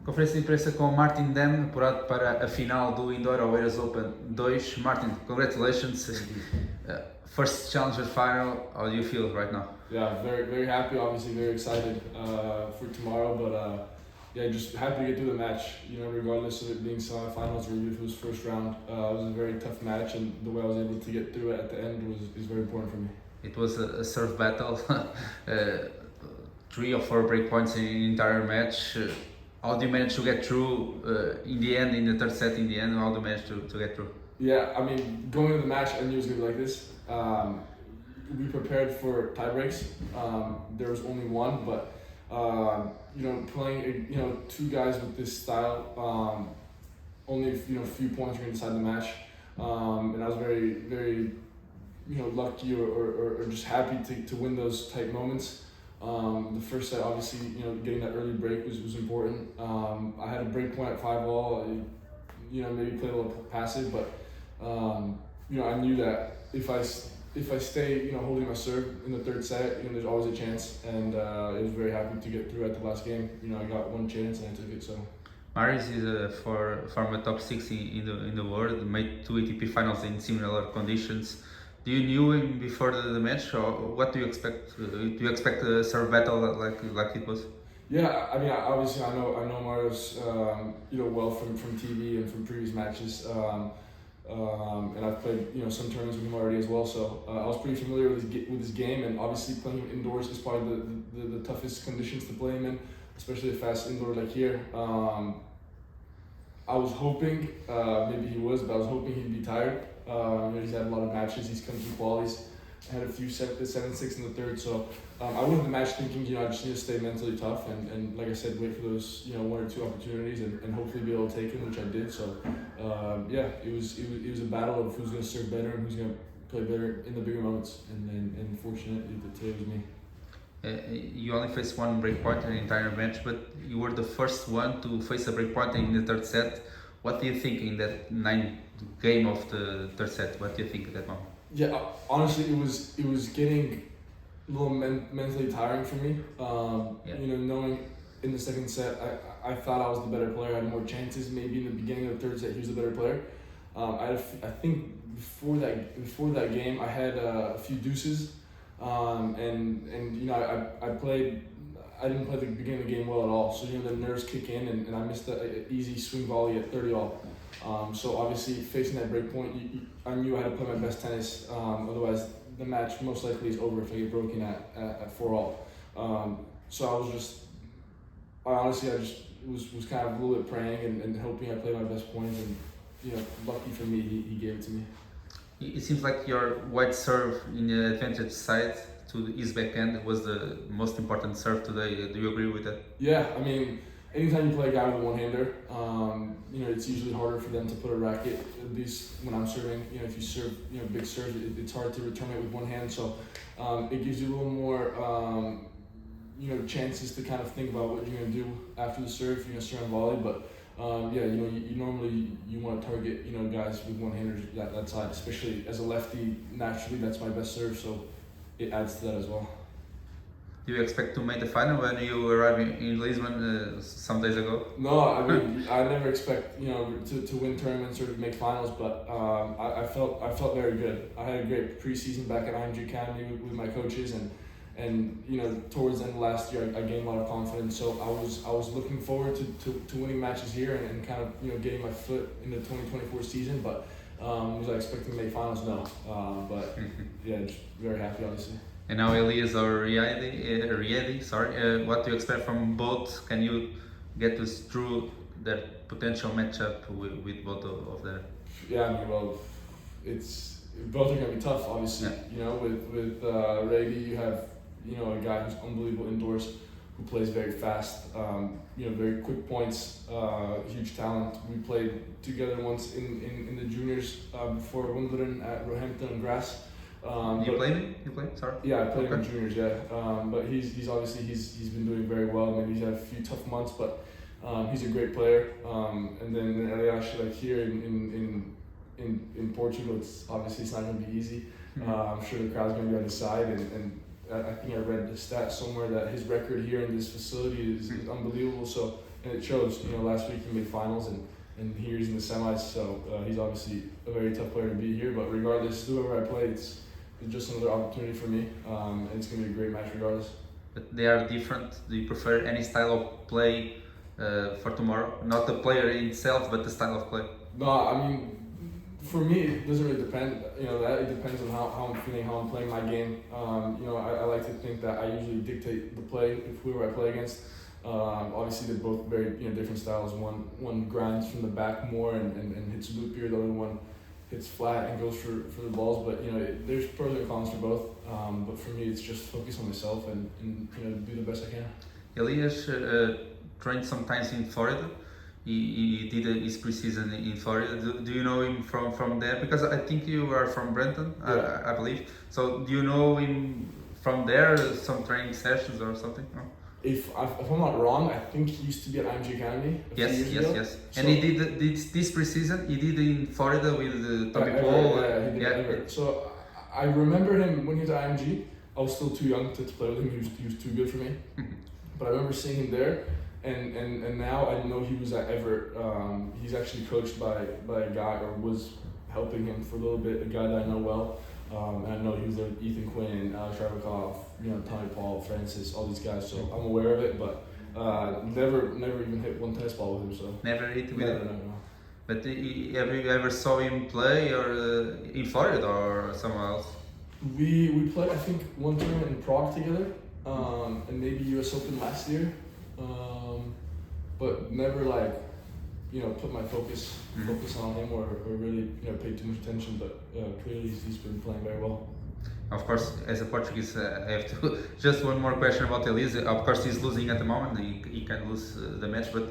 Conferência de imprensa com Martin Damm, apurado para a final do Indoor Oeiras Open 2. Martin, congratulations. First Challenger final, how do you feel right now? Yeah, very happy, obviously very excited for tomorrow, but yeah, just happy to get through the match, regardless of it being semifinals or even if it was first round. It was a very tough match, and the way I was able to get through it at the end is very important for me. It was a serve battle, 3 or 4 break points in the entire match. How do you manage to get through in the end, in the third set in the end, how do you manage to get through? Yeah, I mean, going into the match, I knew it was going to be like this. We prepared for tie breaks. There was only one, but playing two guys with this style, only a few points are going to decide the match. And I was very lucky or just happy to win those tight moments. The first set, obviously, getting that early break was important. I had a break point at 5-all. Maybe played a little passive, but I knew that if I stay, holding my serve in the third set, there's always a chance, and I was very happy to get through at the last game. I got one chance and I took it. So. Marius is a former top 6 in the world, made 2 ATP finals in similar conditions. Do you knew him before the match, or what do you expect? Do you expect a serve battle like it was? Yeah, I mean, obviously I know Marius, well from TV and from previous matches, and I've played some tournaments with him already as well. So I was pretty familiar with his game, and obviously playing him indoors is probably the toughest conditions to play him in, especially a fast indoor like here. I was hoping, maybe he was, but I was hoping he'd be tired. He's had a lot of matches, he's come through qualies. I had a few 7-6 in the third, so I went into the match thinking, I just need to stay mentally tough and like I said, wait for those, 1 or 2 opportunities and hopefully be able to take them, which I did. So yeah, it was a battle of who's going to serve better and who's going to play better in the bigger moments, and fortunately today was me. You only faced 1 break point in the entire match, but you were the first one to face a break point in the third set. What do you think in that 9th game of the third set? What do you think at that moment? Yeah, honestly, it was getting a little mentally tiring for me. Knowing in the second set, I thought I was the better player. I had more chances. Maybe in the beginning of the third set, he was the better player. I think before that game, I had a few deuces. I played. I didn't play the beginning of the game well at all. So the nerves kick in, and I missed an easy swing volley at 30-all. So obviously facing that break point, I knew I had to play my best tennis. Otherwise, the match most likely is over if I get broken at 4-all. So I honestly was kind of a little bit praying and hoping I played my best points, and lucky for me, he gave it to me. It seems like your white serve in the advantage side to his backhand was the most important serve today. Do you agree with that? Yeah, I mean, anytime you play a guy with a one-hander, it's usually harder for them to put a racket. At least when I'm serving, if you serve, big serves, it's hard to return it with one hand. So it gives you a little more, chances to kind of think about what you're gonna do after the serve. If you're gonna serve and volley, but. You normally want to target guys with one-handers that side, especially as a lefty. Naturally, that's my best serve, so it adds to that as well. Do you expect to make the final when you arrive in Lisbon some days ago? No, I mean I never expect to win tournaments or to make finals, but I felt very good. I had a great preseason back at IMG Academy with my coaches, and towards the end of last year, I gained a lot of confidence. So I was looking forward to winning matches here and kind of getting my foot in the 2024 season. But was I expecting to make finals? No. But yeah, just very happy, obviously. And now Elias or Riedi, what do you expect from both? Can you get us through that potential matchup with both of them? Yeah, I mean, well, both are going to be tough, obviously. Yeah. With Riedi, you have a guy who's unbelievable indoors, who plays very fast, very quick points, huge talent. We played together once in the juniors before Wimbledon at Roehampton and Grass. You played him? You played? Sorry. Yeah, I played him in juniors. Yeah, but he's obviously he's been doing very well. Maybe he's had a few tough months, but he's a great player. And then Elias, like here in Portugal, it's not going to be easy. I'm sure the crowd's going to be on his side, and I think I read the stat somewhere that his record here in this facility is unbelievable. So and it shows. Last week he made finals, and here he's in the semis. So he's obviously a very tough player to be here. But regardless, whoever I play, it's just another opportunity for me, and it's gonna be a great match regardless. But they are different. Do you prefer any style of play for tomorrow? Not the player itself, but the style of play. No, I mean, for me, it doesn't really depend. That it depends on how I'm feeling, how I'm playing my game. I like to think that I usually dictate the play if whoever I play against. Obviously, they're both very different styles. One grinds from the back more and hits loopier. The other one hits flat and goes for the balls. But there's pros and cons for both. But for me, it's just focus on myself and do the best I can. Elias trained sometimes in Florida. He did his preseason in Florida. Do you know him from there? Because I think you are from Brenton, Yeah. I believe. So do you know him from there? Some training sessions or something? No? If I'm not wrong, I think he used to be at IMG Academy a few years ago. Yes. So, And he did this preseason. He did in Florida with Tommy Paul. He did Everett. So I remember him when he was at IMG. I was still too young to play with him. He was too good for me. But I remember seeing him there, and now I know he was at Everett. He's actually coached by a guy, or was helping him for a little bit, a guy that I know well. And I know he was there with Ethan Quinn, Alex Sharbakoff, Tommy Paul, Francis, all these guys. So I'm aware of it, but never even hit one tennis ball with him. So Never hit with him. No. But have you ever saw him play or in Florida or somewhere else? We played, I think, one tournament in Prague together, and maybe US Open last year, but never put my focus on him or really paid too much attention. But clearly he's been playing very well. Of course, as a Portuguese, I have to just one more question about Elias. Of course, he's losing at the moment. He can lose the match, but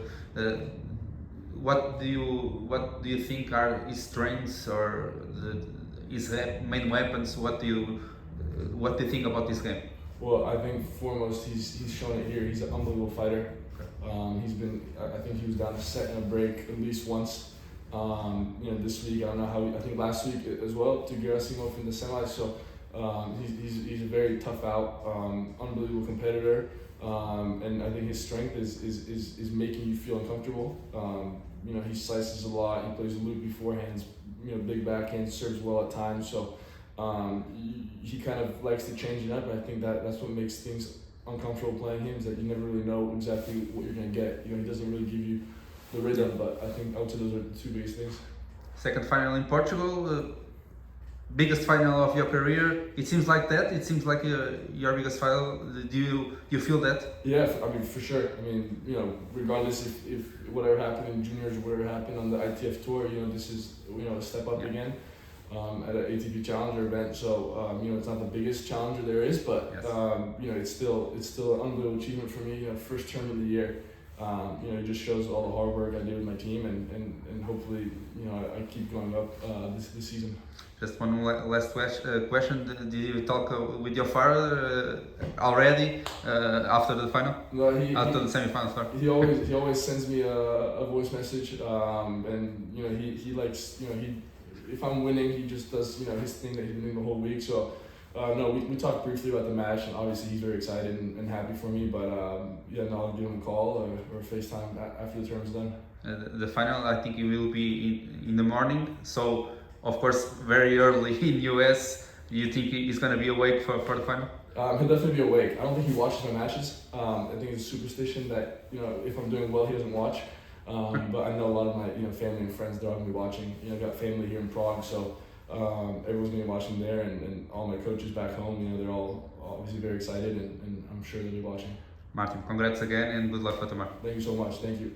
what do you think are his strengths or his main weapons? What do you think about this game? Well, I think foremost he's shown it here. He's an unbelievable fighter. I think he was down a set and a break at least once. This week I don't know how. I think last week as well to Gerasimov in the semis. So he's a very tough out, unbelievable competitor. And I think his strength is making you feel uncomfortable. He slices a lot. He plays a loopy forehands. Big backhand, serves well at times. So he kind of likes to change it up. And I think that's what makes things uncomfortable playing him, is that you never really know exactly what you're going to get. He doesn't really give you the rhythm, but I think I would say those are the two biggest things. Second final in Portugal, biggest final of your career. It seems like that. It seems like your biggest final. Do you feel that? Yeah, I mean, for sure. I mean, regardless if whatever happened in juniors, whatever happened on the ITF tour, this is a step up again. At an ATP Challenger event, so it's not the biggest challenger there is, but yes. It's still an unbelievable achievement for me. First tournament of the year. It just shows all the hard work I did with my team, and hopefully I keep going up this season. Just one last question. Did you talk with your father already after the final? No, after the semi-final. Sorry. He always sends me a voice message, and he likes if I'm winning, he just does his thing that he's been doing the whole week. So no, we talked briefly about the match, and obviously he's very excited and happy for me. But I'll give him a call or FaceTime after the tournament's done. The final, I think it will be in the morning. So of course, very early in US. You think he's gonna be awake for the final? He'll definitely be awake. I don't think he watches my matches. I think it's a superstition that if I'm doing well, he doesn't watch. But I know a lot of my family and friends, they're all gonna be watching. I've got family here in Prague, so everyone's gonna be watching there, and all my coaches back home, they're all obviously very excited, and I'm sure they'll be watching. Martin, congrats again and good luck for tomorrow. Thank you so much. Thank you.